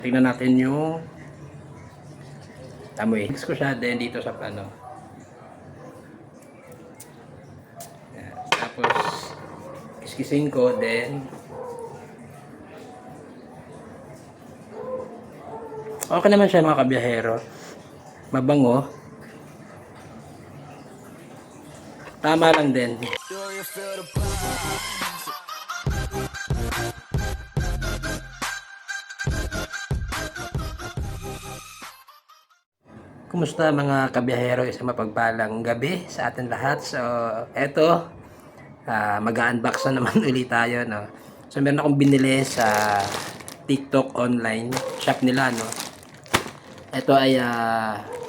Tingnan natin yung amoy. Mix ko siya din dito sa ano. Yan. Tapos kiskisin ko then okay naman siya mga kabiyahero. Mabango. Tama lang din. Kumusta mga kabiyahero? Isang mapagpalang gabi sa atin lahat. So, eto, mag-unbox na naman ulit tayo, no? So, meron akong binili sa TikTok online shop nila, no? Ito ay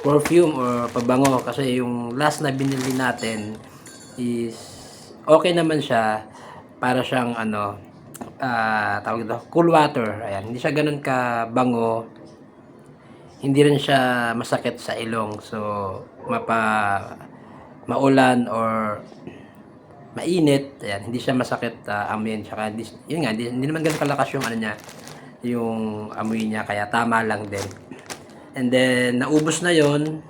perfume or pabango kasi yung last na binili natin is okay naman siya, para siyang ano, tawag ito, cool water. Ayan, hindi siya ganun ka bango, hindi rin siya masakit sa ilong. So maulan or mainit, ayan, hindi siya masakit amoy, tsaka yun nga, hindi naman ganun kalakas yung ano niya, yung amoy niya, kaya tama lang din. And then naubos na yon.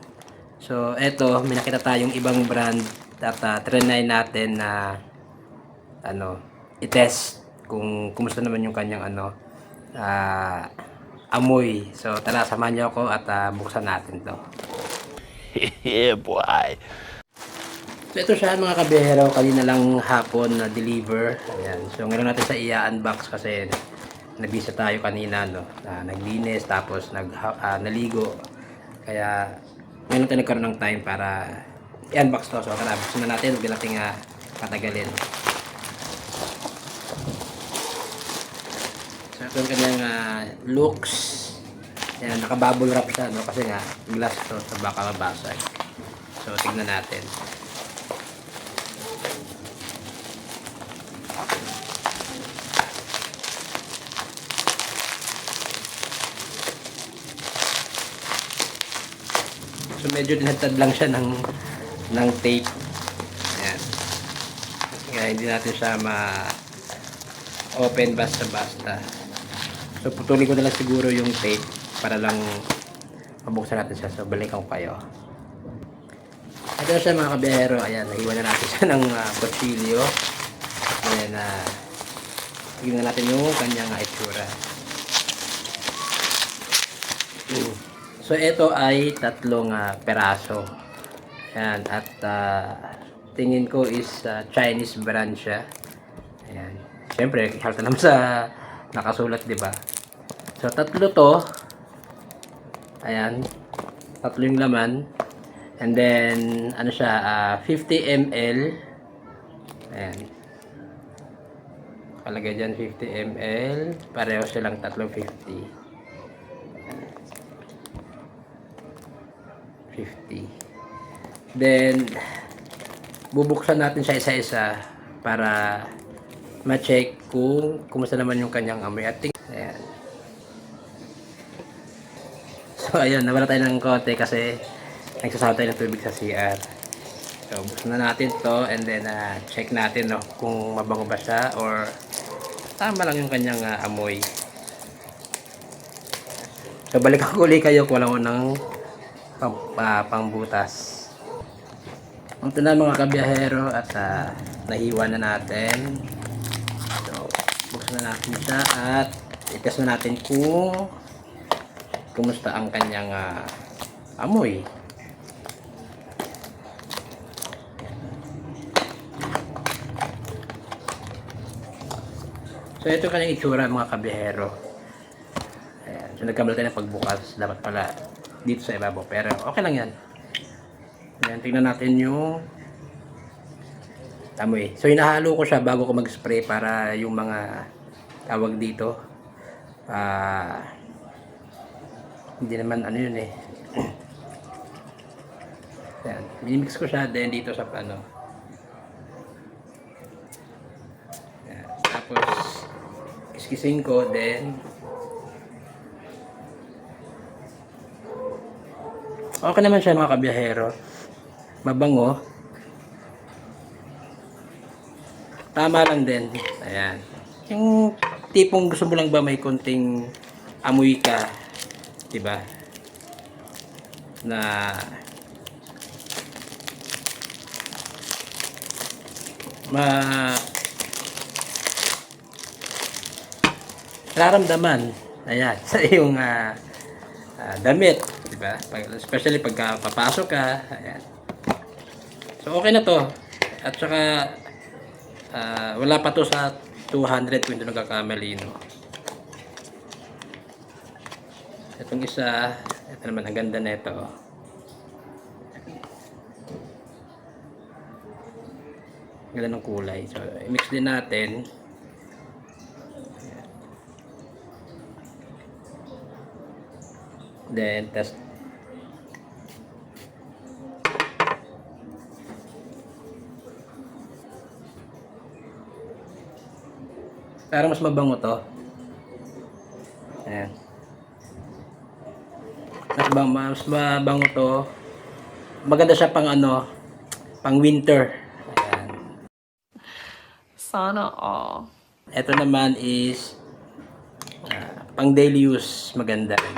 So eto, may nakita tayong ibang brand at trinay natin na ano, i-test kung kumusta naman yung kanyang ano, amoy. So tara, samahan niyo ako at buksan natin to. Yeah, boy. So ito siya mga kabihero, kanina lang hapon na deliver. Ayan. So ngayon natin sa i-unbox kasi nabisa tayo kanina, no. Naglinis tapos naligo. Kaya ngayon natin nagkaroon ng time para i-unbox to. So tara, buksan na natin, huwag natin patagalin. So ito yung kanyang looks. Ayan, naka-bubble wrap siya, no, kasi nga glass to, so baka mabasag. So tingnan natin. So medyo dinatad lang siya ng tape. Ayan. Kaya hindi natin siya ma-open basta-basta. So putulin ko na lang siguro yung tape para lang mabuksan natin siya. So balikan ko kayo. Ito na siya mga kabiyahero. Ayan, nahiwan na natin siya ng kutsilyo. Ayan, tingnan natin yung kanyang itsura. So ito ay tatlong peraso. Ayan, at tingin ko is Chinese brand siya. Ayan. Siyempre, halata naman sa nakasulat, di ba? So tatlo to. Ayan. Tatlo yung laman. And then ano siya, 50 ml. Ayan. Kalagay dyan 50 ml. Pareho silang tatlong 50. 50. Then bubuksan natin siya isa-isa para ma-check kung kumusta naman yung kanyang amoy. Ayan. So ayun, nawala tayo ng konti kasi nagsasawa tayo ng tubig sa CR. So buksan na natin to and then check natin, no, kung mabango ba siya or tama lang yung kanyang amoy. So balikan ko ulit kayo kung walang unang pangbutas. Ito na mga kabiyahero at nahiwa na natin. So buksan na natin siya at i-test na natin kung kumusta ang kanyang amoy. So ito kanyang itsura mga kabiyahero. Ayan. So nagkamali tayo ng pagbukas, dapat pala dito sa ibabaw, pero okay lang yan. Ayan, tingnan natin yung amoy. So hinahalo ko siya bago ko mag-spray para yung mga tawag dito hindi naman ano yun eh. Ayan, minimix ko siya then dito sa ano. Ayan, tapos kiskisin ko then okay naman siya mga kabiyahero. Mabango. Tama lang din. Ayan. Yung tipong gusto mo lang ba may konting amoy ka, diba? Na nararamdaman, ayan, sa iyong damit, diba? Especially pagka papasok ka, ayan. So, okay na to. At saka, wala pa to sa 200 kung hindi nagkakamali, no? Itong isa, ito naman, ang ganda na ito. Ganda ng kulay. So, i-mix din natin. Then, test. Para mas mabango to. Ayan. Mas mabango to. Maganda siya pang ano, pang winter. Ayan. Sana all. Ito naman is pang daily use, maganda rin.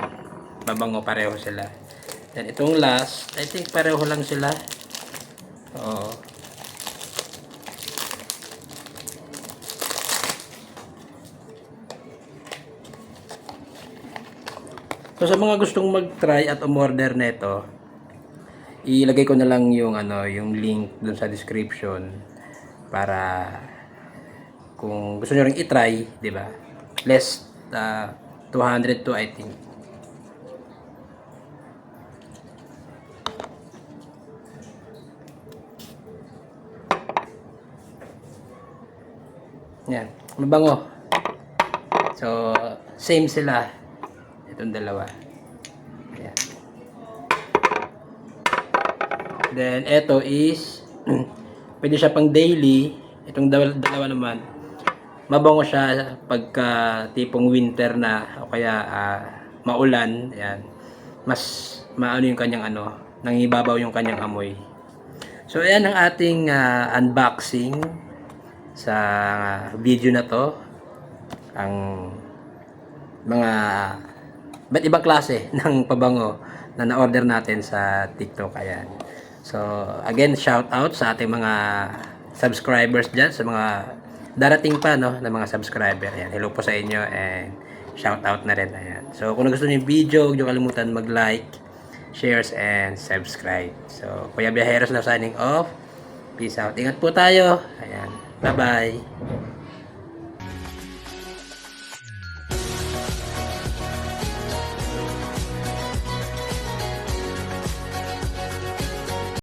Mabango pareho sila. Then itong last, I think pareho lang sila. Oo. So sa mga gustong mag-try at umorder nito, ilagay ko na lang yung ano, yung link dun sa description para kung gusto niyo ring i-try, 'di ba? Less 200 to I think. Yan, mabango. So, same sila. Itong dalawa. Ayan. Then, ito is, pwede siya pang daily. Itong dalawa naman, mabango siya pagka tipong winter na o kaya maulan. Ayan. Mas maano yung kanyang ano, nangibabaw yung kanyang amoy. So, ayan ang ating unboxing sa video na to. Ang mga ba't ibang klase ng pabango na na-order natin sa TikTok. Ayan. So, again, shout out sa ating mga subscribers dyan, sa mga darating pa, no, na mga subscriber. Ayan. Hello po sa inyo and shout out na rin. Ayan. So, kung gusto niyo yung video, huwag niyo kalimutan mag-like, shares, and subscribe. So, Kuya Biyaheros na signing off. Peace out. Ingat po tayo. Ayan. Bye-bye.